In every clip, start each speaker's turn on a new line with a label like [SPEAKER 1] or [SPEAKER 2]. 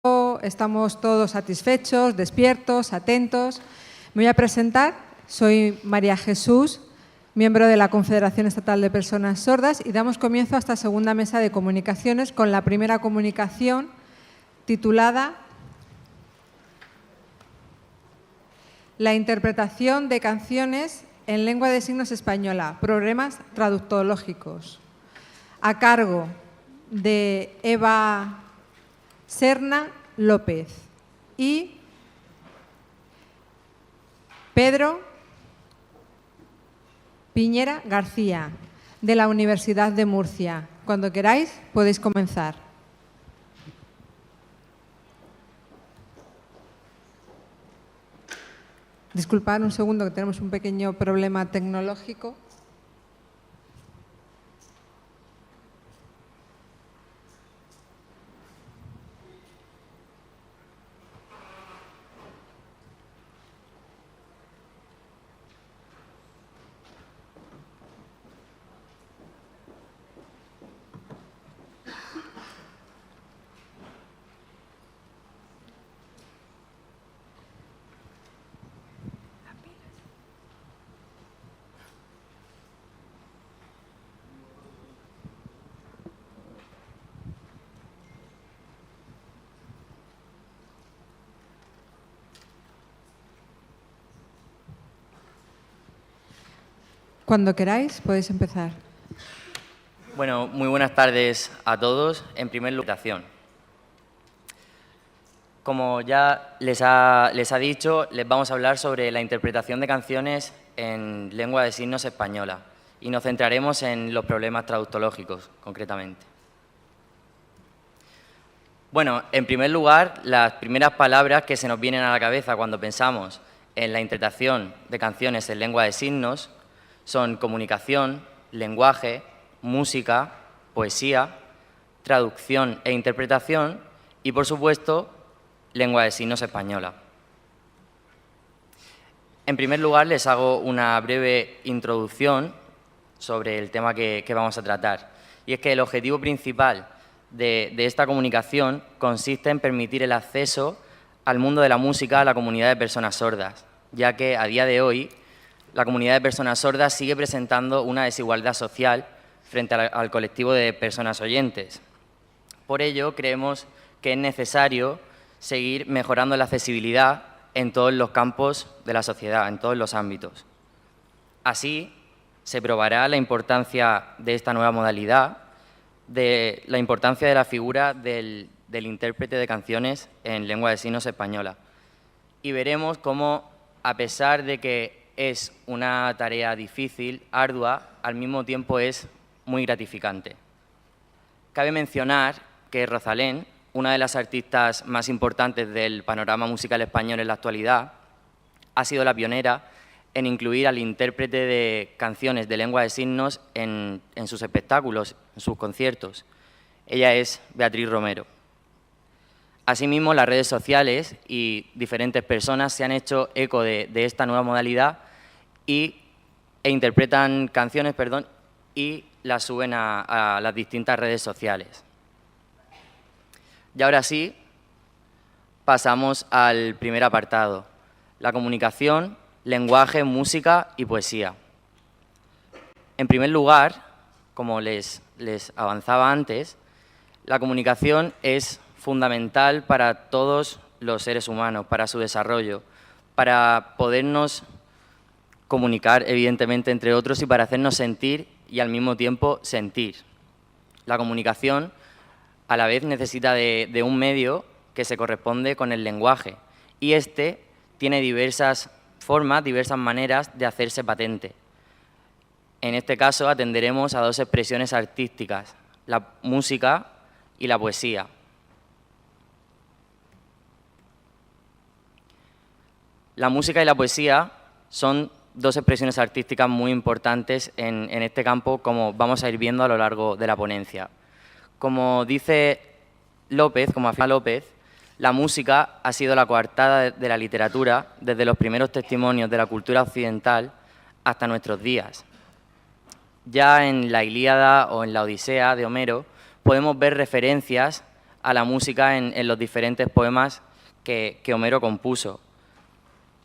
[SPEAKER 1] Estamos todos satisfechos, despiertos, atentos. Me voy a presentar. Soy María Jesús, miembro de la Confederación Estatal de Personas Sordas, y damos comienzo a esta segunda mesa de comunicaciones con la primera comunicación titulada La interpretación de canciones en lengua de signos española, problemas traductológicos, a cargo de Eva Serna López y Pedro Piñera García, de la Universidad de Murcia. Cuando queráis, podéis comenzar. Disculpad un segundo, que tenemos un pequeño problema tecnológico. Cuando queráis, podéis empezar.
[SPEAKER 2] Bueno, muy buenas tardes a todos. En primer lugar, como ya les ha dicho, les vamos a hablar sobre la interpretación de canciones en lengua de signos española y nos centraremos en los problemas traductológicos, concretamente. Bueno, en primer lugar, las primeras palabras que se nos vienen a la cabeza cuando pensamos en la interpretación de canciones en lengua de signos son comunicación, lenguaje, música, poesía, traducción e interpretación y, por supuesto, lengua de signos española. En primer lugar, les hago una breve introducción sobre el tema que vamos a tratar. Y es que el objetivo principal de esta comunicación consiste en permitir el acceso al mundo de la música a la comunidad de personas sordas, ya que a día de hoy la comunidad de personas sordas sigue presentando una desigualdad social frente al colectivo de personas oyentes. Por ello, creemos que es necesario seguir mejorando la accesibilidad en todos los campos de la sociedad, en todos los ámbitos. Así, se probará la importancia de esta nueva modalidad, de la importancia de la figura del intérprete de canciones en lengua de signos española. Y veremos cómo, a pesar de que es una tarea difícil, ardua, al mismo tiempo es muy gratificante. Cabe mencionar que Rosalén, una de las artistas más importantes del panorama musical español en la actualidad, ha sido la pionera en incluir al intérprete de canciones de lengua de signos en sus espectáculos, en sus conciertos. Ella es Beatriz Romero. Asimismo, las redes sociales y diferentes personas se han hecho eco de esta nueva modalidad e interpretan canciones, y las suben a las distintas redes sociales. Y ahora sí, pasamos al primer apartado, la comunicación, lenguaje, música y poesía. En primer lugar, como les avanzaba antes, la comunicación es fundamental para todos los seres humanos, para su desarrollo, para podernos comunicar, evidentemente, entre otros y para hacernos sentir y al mismo tiempo sentir. La comunicación a la vez necesita de un medio que se corresponde con el lenguaje y este tiene diversas formas, diversas maneras de hacerse patente. En este caso atenderemos a dos expresiones artísticas, la música y la poesía. La música y la poesía son dos expresiones artísticas muy importantes en este campo, como vamos a ir viendo a lo largo de la ponencia. Como dice López, como afirma López, la música ha sido la coartada de la literatura desde los primeros testimonios de la cultura occidental hasta nuestros días. Ya en la Ilíada o en la Odisea de Homero podemos ver referencias a la música en los diferentes poemas que Homero compuso.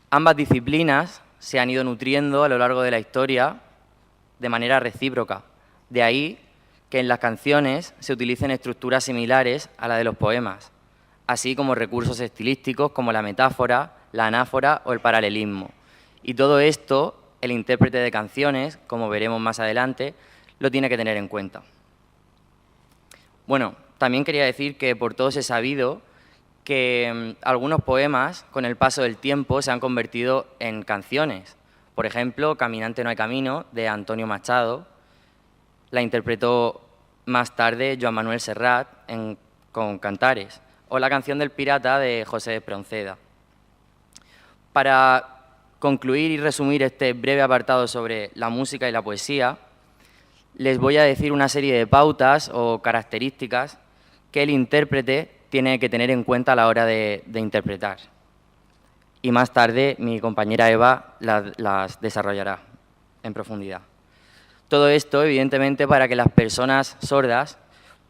[SPEAKER 2] Ambas disciplinas se han ido nutriendo a lo largo de la historia de manera recíproca. De ahí que en las canciones se utilicen estructuras similares a la de los poemas, así como recursos estilísticos como la metáfora, la anáfora o el paralelismo. Y todo esto, el intérprete de canciones, como veremos más adelante, lo tiene que tener en cuenta. Bueno, también quería decir que por todos he sabido que algunos poemas, con el paso del tiempo, se han convertido en canciones. Por ejemplo, Caminante no hay camino, de Antonio Machado, la interpretó más tarde Joan Manuel Serrat con Cantares, o la canción del pirata de José Espronceda. Para concluir y resumir este breve apartado sobre la música y la poesía, les voy a decir una serie de pautas o características que el intérprete tiene que tener en cuenta a la hora de interpretar. Y más tarde mi compañera Eva las desarrollará en profundidad. Todo esto, evidentemente, para que las personas sordas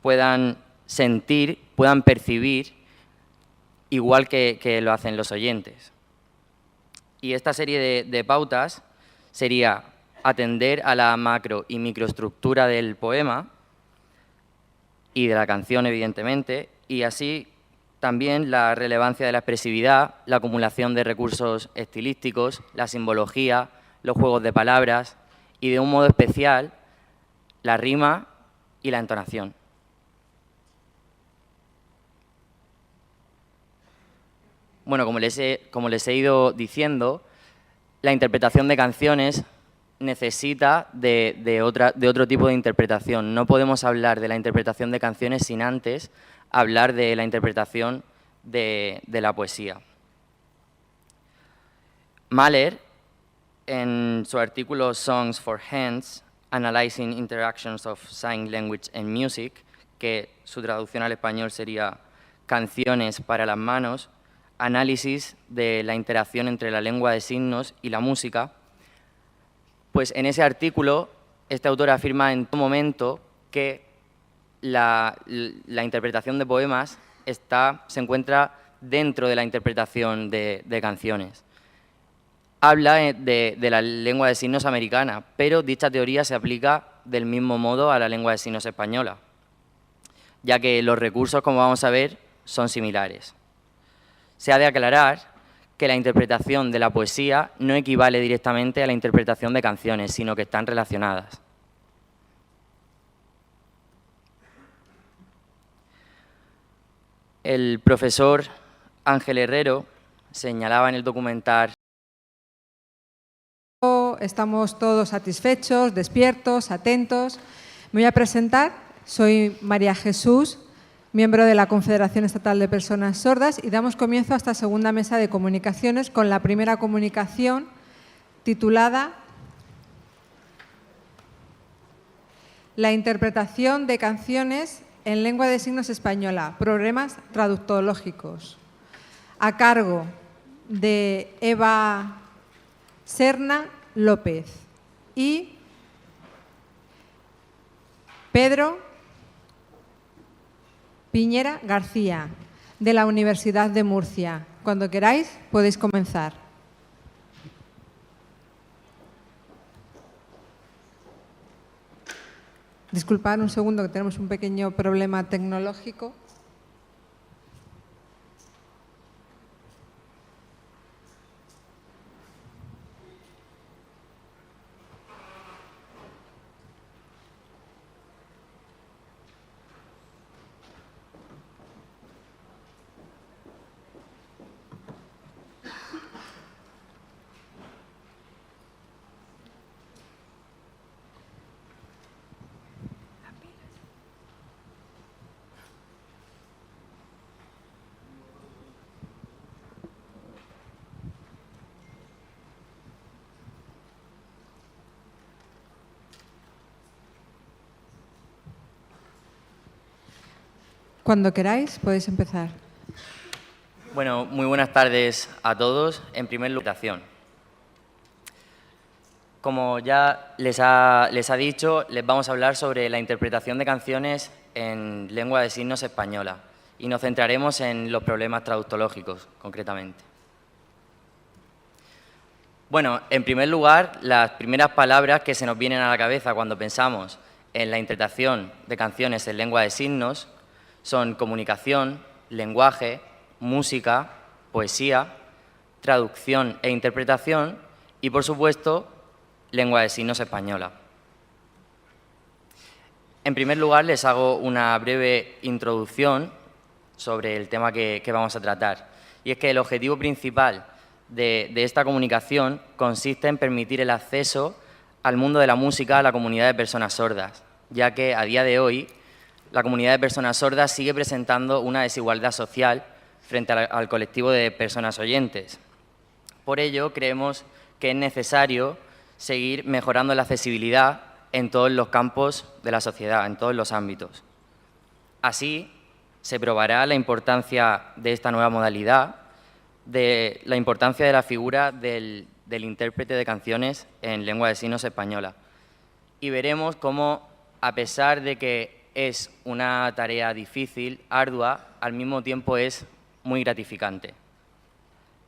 [SPEAKER 2] puedan sentir, puedan percibir, igual que lo hacen los oyentes. Y esta serie de pautas sería atender a la macro y microestructura del poema y de la canción, evidentemente, y así también la relevancia de la expresividad, la acumulación de recursos estilísticos, la simbología, los juegos de palabras y, de un modo especial, la rima y la entonación. Bueno, como les he ido diciendo, la interpretación de canciones necesita de otro tipo de interpretación. No podemos hablar de la interpretación de canciones sin antes hablar de la interpretación de la poesía. Mahler, en su artículo Songs for Hands, Analyzing Interactions of Sign Language and Music, que su traducción al español sería Canciones para las manos, análisis de la interacción entre la lengua de signos y la música, pues en ese artículo este autor afirma en todo momento que la interpretación de poemas se encuentra dentro de la interpretación de canciones. Habla de la lengua de signos americana, pero dicha teoría se aplica del mismo modo a la lengua de signos española, ya que los recursos, como vamos a ver, son similares. Se ha de aclarar que la interpretación de la poesía no equivale directamente a la interpretación de canciones, sino que están relacionadas. El profesor Ángel Herrero señalaba en el documental:
[SPEAKER 1] estamos todos satisfechos, despiertos, atentos. Me voy a presentar, soy María Jesús, miembro de la Confederación Estatal de Personas Sordas, y damos comienzo a esta segunda mesa de comunicaciones con la primera comunicación titulada La interpretación de canciones en lengua de signos española, problemas traductológicos, a cargo de Eva Serna López y Pedro Piñera García, de la Universidad de Murcia. Cuando queráis, podéis comenzar. Disculpad un segundo, que tenemos un pequeño problema tecnológico. Cuando queráis, podéis empezar.
[SPEAKER 2] Bueno, muy buenas tardes a todos. En primer lugar, como ya les ha dicho, les vamos a hablar sobre la interpretación de canciones en lengua de signos española. y nos centraremos en los problemas traductológicos, concretamente. Bueno, en primer lugar, las primeras palabras que se nos vienen a la cabeza cuando pensamos en la interpretación de canciones en lengua de signos son comunicación, lenguaje, música, poesía, traducción e interpretación y, por supuesto, lengua de signos española. En primer lugar, les hago una breve introducción sobre el tema que vamos a tratar. Y es que el objetivo principal de esta comunicación consiste en permitir el acceso al mundo de la música a la comunidad de personas sordas, ya que a día de hoy la comunidad de personas sordas sigue presentando una desigualdad social frente al colectivo de personas oyentes. Por ello, creemos que es necesario seguir mejorando la accesibilidad en todos los campos de la sociedad, en todos los ámbitos. Así, se probará la importancia de esta nueva modalidad, de la importancia de la figura del intérprete de canciones en lengua de signos española. Y veremos cómo, a pesar de que es una tarea difícil, ardua, al mismo tiempo es muy gratificante.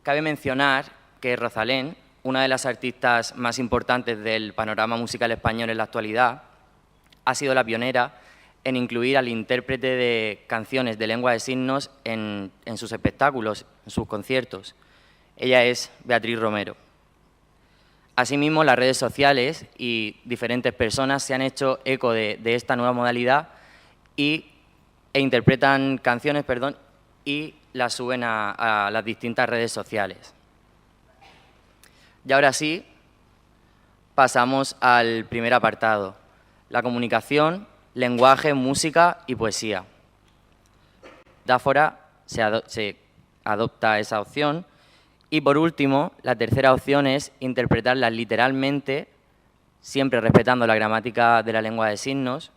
[SPEAKER 2] Cabe mencionar que Rosalén, una de las artistas más importantes del panorama musical español en la actualidad, ha sido la pionera en incluir al intérprete de canciones de lengua de signos en sus espectáculos, en sus conciertos. Ella es Beatriz Romero. Asimismo, las redes sociales y diferentes personas se han hecho eco de esta nueva modalidad e interpretan canciones, y las suben a las distintas redes sociales. Y ahora sí, pasamos al primer apartado, la comunicación, lenguaje, música y poesía. Metáfora se adopta esa opción. Y por último, la tercera opción es interpretarlas literalmente, siempre respetando la gramática de la lengua de signos.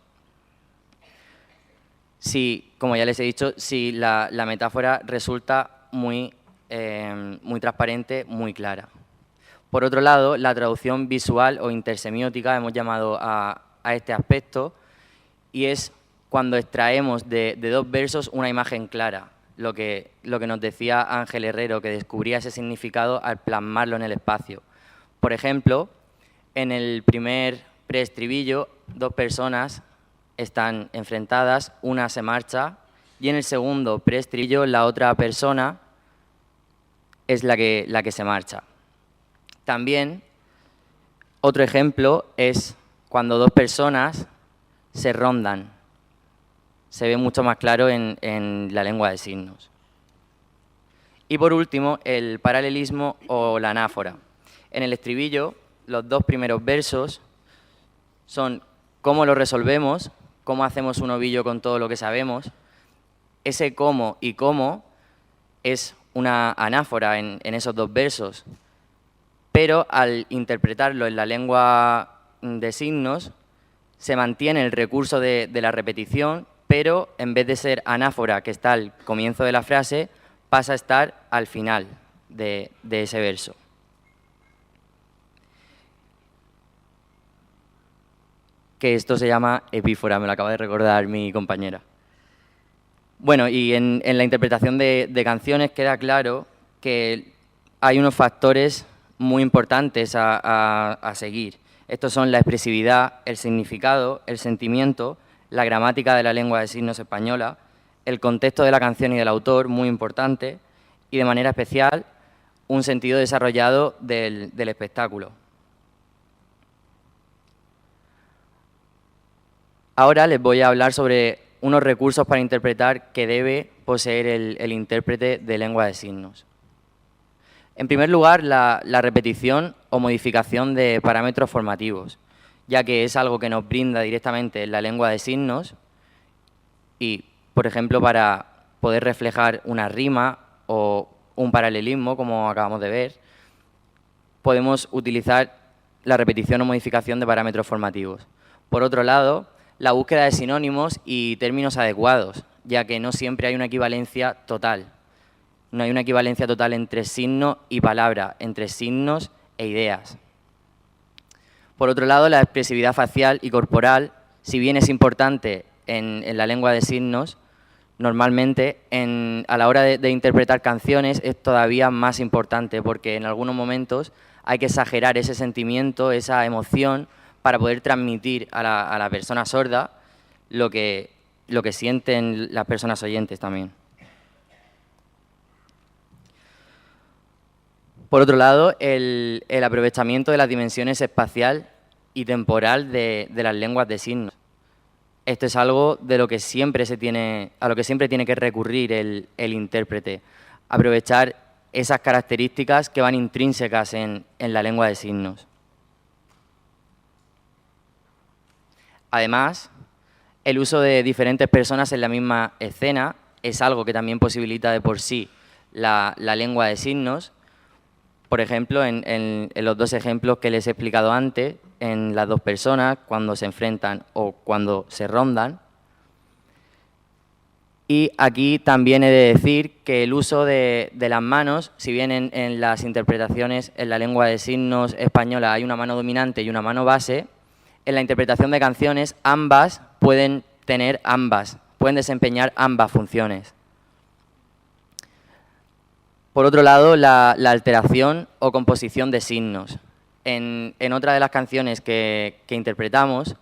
[SPEAKER 2] Si, como ya les he dicho, si la metáfora resulta muy transparente, muy clara. Por otro lado, la traducción visual o intersemiótica hemos llamado a este aspecto, y es cuando extraemos de dos versos una imagen clara, lo que nos decía Ángel Herrero, que descubría ese significado al plasmarlo en el espacio. Por ejemplo, en el primer preestribillo, dos personas están enfrentadas, una se marcha, y en el segundo preestribillo la otra persona es la que se marcha. También, otro ejemplo es cuando dos personas se rondan. Se ve mucho más claro en la lengua de signos. Y por último, el paralelismo o la anáfora. En el estribillo, los dos primeros versos son cómo lo resolvemos, cómo hacemos un ovillo con todo lo que sabemos. Ese cómo y cómo es una anáfora en esos dos versos, pero al interpretarlo en la lengua de signos se mantiene el recurso de la repetición, pero en vez de ser anáfora, que está al comienzo de la frase, pasa a estar al final de ese verso. Que esto se llama epífora, me lo acaba de recordar mi compañera. Bueno, y en la interpretación de canciones queda claro que hay unos factores muy importantes a seguir. Estos son la expresividad, el significado, el sentimiento, la gramática de la lengua de signos española, el contexto de la canción y del autor, muy importante, y de manera especial, un sentido desarrollado del espectáculo. Ahora les voy a hablar sobre unos recursos para interpretar que debe poseer el intérprete de lengua de signos. En primer lugar, la repetición o modificación de parámetros formativos, ya que es algo que nos brinda directamente la lengua de signos y, por ejemplo, para poder reflejar una rima o un paralelismo, como acabamos de ver, podemos utilizar la repetición o modificación de parámetros formativos. Por otro lado, la búsqueda de sinónimos y términos adecuados, ya que no siempre hay una equivalencia total. No hay una equivalencia total entre signo y palabra, entre signos e ideas. Por otro lado, la expresividad facial y corporal, si bien es importante en la lengua de signos, normalmente a la hora de interpretar canciones es todavía más importante, porque en algunos momentos hay que exagerar ese sentimiento, esa emoción, para poder transmitir a la persona sorda lo que sienten las personas oyentes también. Por otro lado, el aprovechamiento de las dimensiones espacial y temporal de las lenguas de signos. Esto es algo de lo que siempre tiene que recurrir el intérprete, aprovechar esas características que van intrínsecas en la lengua de signos. Además, el uso de diferentes personas en la misma escena es algo que también posibilita de por sí la lengua de signos. Por ejemplo, en los dos ejemplos que les he explicado antes, en las dos personas, cuando se enfrentan o cuando se rondan. Y aquí también he de decir que el uso de las manos, si bien en las interpretaciones en la lengua de signos española hay una mano dominante y una mano base, en la interpretación de canciones ambas pueden desempeñar ambas funciones. Por otro lado, la alteración o composición de signos. En otra de las canciones que interpretamos,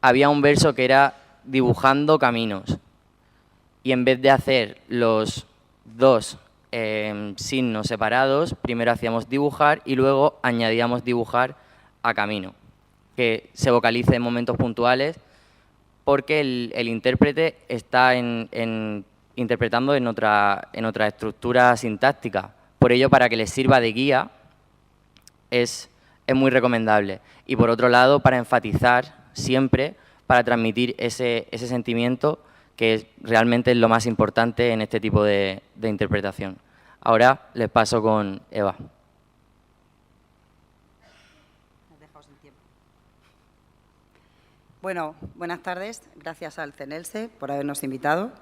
[SPEAKER 2] había un verso que era dibujando caminos. Y en vez de hacer los dos signos separados, primero hacíamos dibujar y luego añadíamos dibujar a camino, que se vocalice en momentos puntuales, porque el intérprete está interpretando en otra estructura sintáctica. Por ello, para que les sirva de guía, es muy recomendable. Y por otro lado, para enfatizar siempre, para transmitir ese sentimiento que realmente es lo más importante en este tipo de interpretación. Ahora les paso con Eva.
[SPEAKER 3] Bueno, buenas tardes. Gracias al CENELSE por habernos invitado.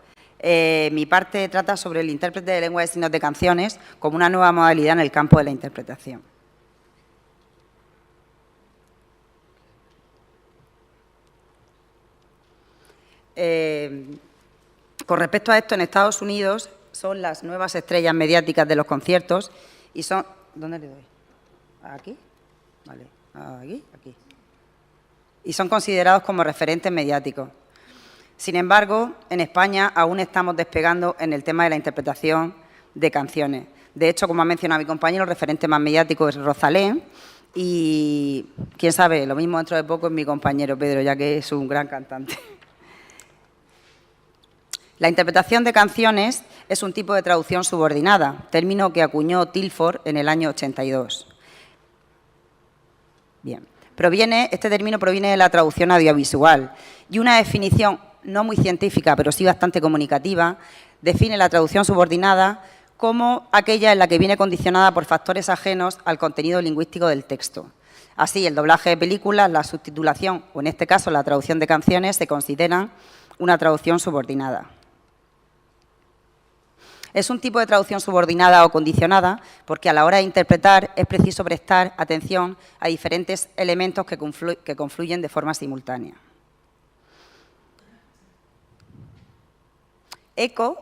[SPEAKER 3] Mi parte trata sobre el intérprete de lengua de signos de canciones como una nueva modalidad en el campo de la interpretación. Con respecto a esto, en Estados Unidos son las nuevas estrellas mediáticas de los conciertos y son... ¿Dónde le doy? ¿Aquí? Vale. ¿Aquí? Aquí. Y son considerados como referentes mediáticos. Sin embargo, en España aún estamos despegando en el tema de la interpretación de canciones. De hecho, como ha mencionado mi compañero, el referente más mediático es Rosalén y, quién sabe, lo mismo dentro de poco es mi compañero Pedro, ya que es un gran cantante. La interpretación de canciones es un tipo de traducción subordinada, término que acuñó Tilford en el año 82. Bien. Este término proviene de la traducción audiovisual y una definición no muy científica, pero sí bastante comunicativa, define la traducción subordinada como aquella en la que viene condicionada por factores ajenos al contenido lingüístico del texto. Así, el doblaje de películas, la subtitulación o, en este caso, la traducción de canciones se consideran una traducción subordinada. Es un tipo de traducción subordinada o condicionada porque a la hora de interpretar es preciso prestar atención a diferentes elementos que confluyen de forma simultánea.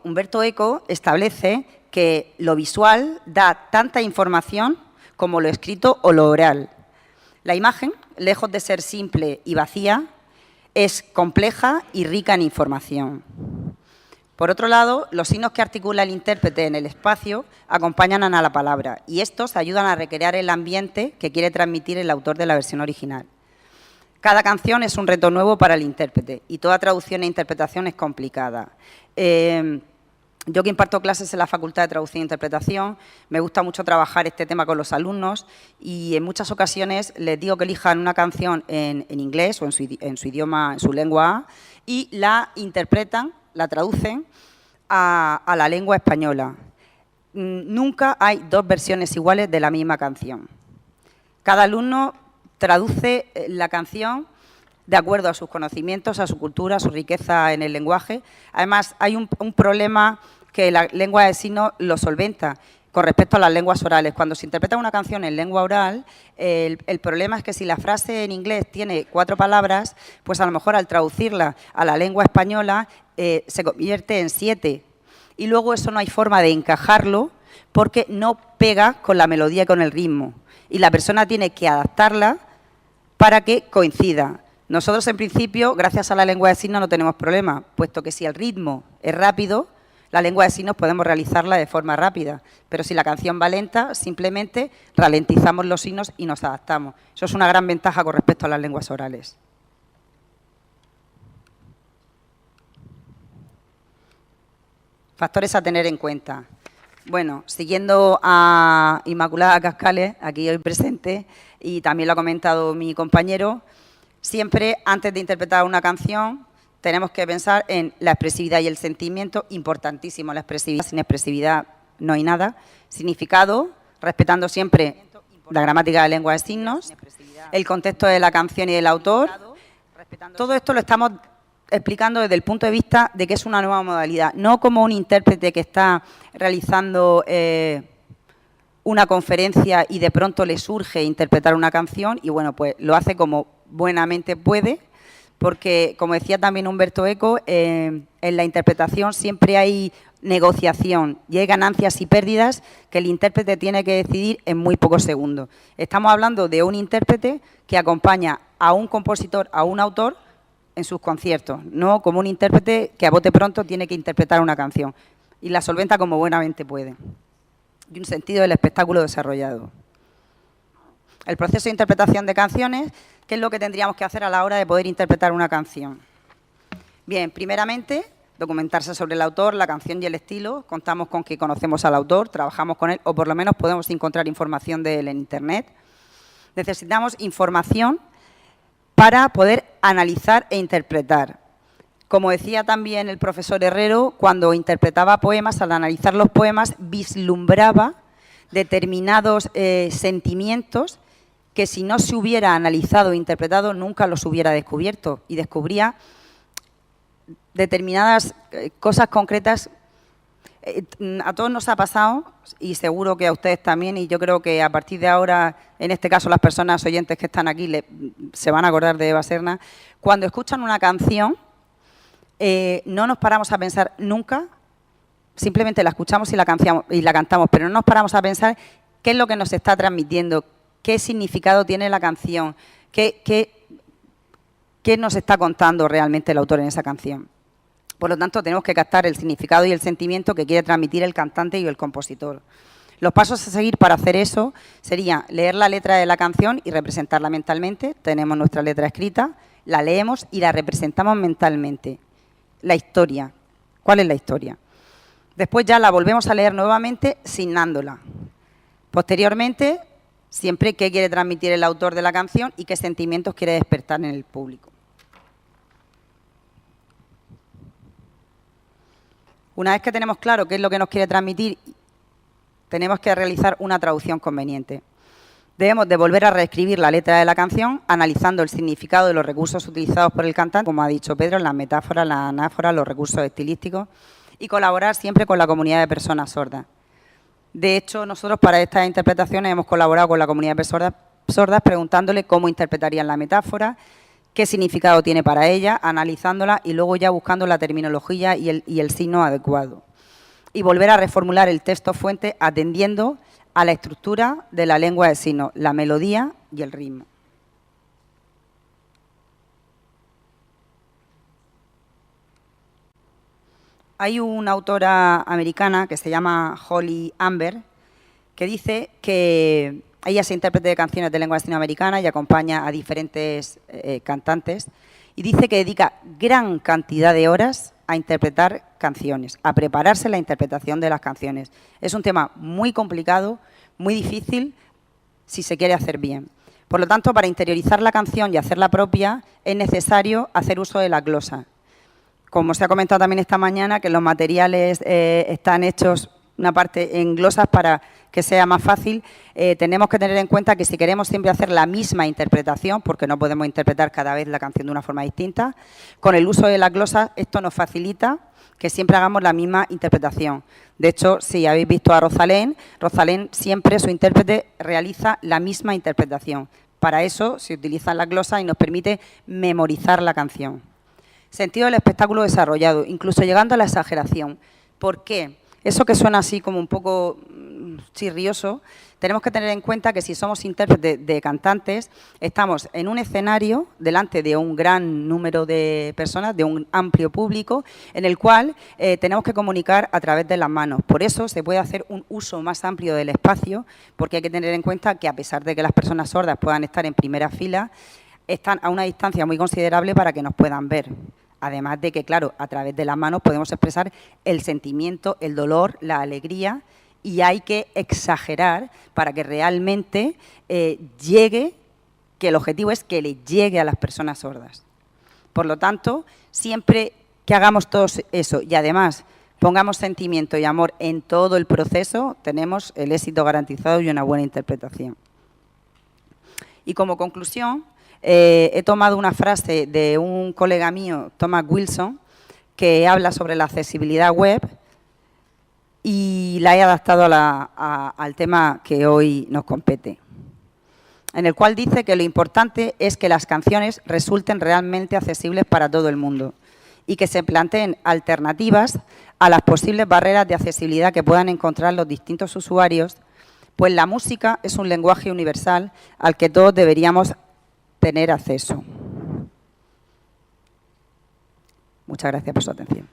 [SPEAKER 3] Umberto Eco establece que lo visual da tanta información como lo escrito o lo oral. La imagen, lejos de ser simple y vacía, es compleja y rica en información. Por otro lado, los signos que articula el intérprete en el espacio acompañan a la palabra y estos ayudan a recrear el ambiente que quiere transmitir el autor de la versión original. Cada canción es un reto nuevo para el intérprete y toda traducción e interpretación es complicada. Yo que imparto clases en la Facultad de Traducción e Interpretación, me gusta mucho trabajar este tema con los alumnos y en muchas ocasiones les digo que elijan una canción en inglés o en su idioma, en su lengua A, y la interpretan, la traducen a la lengua española. Nunca hay dos versiones iguales de la misma canción. Cada alumno traduce la canción de acuerdo a sus conocimientos, a su cultura, a su riqueza en el lenguaje. Además, hay un problema que la lengua de signos lo solventa. con respecto a las lenguas orales. Cuando se interpreta una canción en lengua oral, el problema es que si la frase en inglés tiene 4 palabras, pues a lo mejor al traducirla a la lengua española se convierte en 7. Y luego eso no hay forma de encajarlo porque no pega con la melodía y con el ritmo. Y la persona tiene que adaptarla para que coincida. Nosotros, en principio, gracias a la lengua de signos no tenemos problema, puesto que si el ritmo es rápido, la lengua de signos podemos realizarla de forma rápida. Pero si la canción va lenta, simplemente ralentizamos los signos y nos adaptamos. Eso es una gran ventaja con respecto a las lenguas orales. Factores a tener en cuenta. Bueno, siguiendo a Inmaculada Cascales, aquí hoy presente, y también lo ha comentado mi compañero, siempre antes de interpretar una canción tenemos que pensar en la expresividad y el sentimiento, importantísimo la expresividad, sin expresividad no hay nada. Significado, respetando siempre la gramática de lengua de signos, el contexto de la canción y del autor. Todo esto lo estamos explicando desde el punto de vista de que es una nueva modalidad, no como un intérprete que está realizando una conferencia y de pronto le surge interpretar una canción y bueno, pues lo hace como buenamente puede, porque como decía también Humberto Eco, en la interpretación siempre hay negociación y hay ganancias y pérdidas que el intérprete tiene que decidir en muy pocos segundos. Estamos hablando de un intérprete que acompaña a un compositor, a un autor, en sus conciertos, no como un intérprete que a bote pronto tiene que interpretar una canción y la solventa como buenamente puede. Y un sentido del espectáculo desarrollado. El proceso de interpretación de canciones, ¿qué es lo que tendríamos que hacer a la hora de poder interpretar una canción? Bien, primeramente, documentarse sobre el autor, la canción y el estilo. Contamos con que conocemos al autor, trabajamos con él o por lo menos podemos encontrar información de él en Internet. Necesitamos información para poder analizar e interpretar. Como decía también el profesor Herrero, cuando interpretaba poemas, al analizar los poemas, vislumbraba determinados sentimientos que si no se hubiera analizado e interpretado nunca los hubiera descubierto y descubría determinadas cosas concretas. A todos nos ha pasado, y seguro que a ustedes también, y yo creo que a partir de ahora, en este caso las personas oyentes que están aquí se van a acordar de Eva Serna, cuando escuchan una canción, no nos paramos a pensar nunca, simplemente la escuchamos y la cantamos, pero no nos paramos a pensar qué es lo que nos está transmitiendo, qué significado tiene la canción, qué nos está contando realmente el autor en esa canción. Por lo tanto, tenemos que captar el significado y el sentimiento que quiere transmitir el cantante y el compositor. Los pasos a seguir para hacer eso sería leer la letra de la canción y representarla mentalmente. Tenemos nuestra letra escrita, la leemos y la representamos mentalmente. La historia. ¿Cuál es la historia? Después ya la volvemos a leer nuevamente signándola. Posteriormente, siempre qué quiere transmitir el autor de la canción y qué sentimientos quiere despertar en el público. Una vez que tenemos claro qué es lo que nos quiere transmitir, tenemos que realizar una traducción conveniente. Debemos de volver a reescribir la letra de la canción, analizando el significado de los recursos utilizados por el cantante, como ha dicho Pedro, las metáforas, las anáforas, los recursos estilísticos, y colaborar siempre con la comunidad de personas sordas. De hecho, nosotros para estas interpretaciones hemos colaborado con la comunidad de personas sordas preguntándole cómo interpretarían la metáfora, qué significado tiene para ella, analizándola y luego ya buscando la terminología y el signo adecuado. Y volver a reformular el texto fuente atendiendo a la estructura de la lengua de signos, la melodía y el ritmo. Hay una autora americana que se llama Holly Amber que dice que ella es intérprete de canciones de lengua latinoamericana y acompaña a diferentes cantantes y dice que dedica gran cantidad de horas a interpretar canciones, a prepararse la interpretación de las canciones. Es un tema muy complicado, muy difícil, si se quiere hacer bien. Por lo tanto, para interiorizar la canción y hacerla propia, es necesario hacer uso de la glosa. Como se ha comentado también esta mañana, que los materiales están hechos, una parte en glosas para que sea más fácil, tenemos que tener en cuenta que si queremos siempre hacer la misma interpretación, porque no podemos interpretar cada vez la canción de una forma distinta, con el uso de las glosas esto nos facilita que siempre hagamos la misma interpretación. De hecho, si habéis visto a Rosalén, Rosalén siempre, su intérprete, realiza la misma interpretación. Para eso se utilizan las glosas y nos permite memorizar la canción. Sentido del espectáculo desarrollado, incluso llegando a la exageración. ¿Por qué? Eso que suena así como un poco chirrioso, tenemos que tener en cuenta que si somos intérpretes de cantantes, estamos en un escenario delante de un gran número de personas, de un amplio público, en el cual tenemos que comunicar a través de las manos. Por eso se puede hacer un uso más amplio del espacio, porque hay que tener en cuenta que a pesar de que las personas sordas puedan estar en primera fila, están a una distancia muy considerable para que nos puedan ver. Además de que, claro, a través de las manos podemos expresar el sentimiento, el dolor, la alegría, y hay que exagerar para que realmente llegue, que el objetivo es que le llegue a las personas sordas. Por lo tanto, siempre que hagamos todo eso y además pongamos sentimiento y amor en todo el proceso, tenemos el éxito garantizado y una buena interpretación. Y como conclusión, he tomado una frase de un colega mío, Thomas Wilson, que habla sobre la accesibilidad web y la he adaptado al tema que hoy nos compete, en el cual dice que lo importante es que las canciones resulten realmente accesibles para todo el mundo y que se planteen alternativas a las posibles barreras de accesibilidad que puedan encontrar los distintos usuarios, pues la música es un lenguaje universal al que todos deberíamos tener acceso. Muchas gracias por su atención.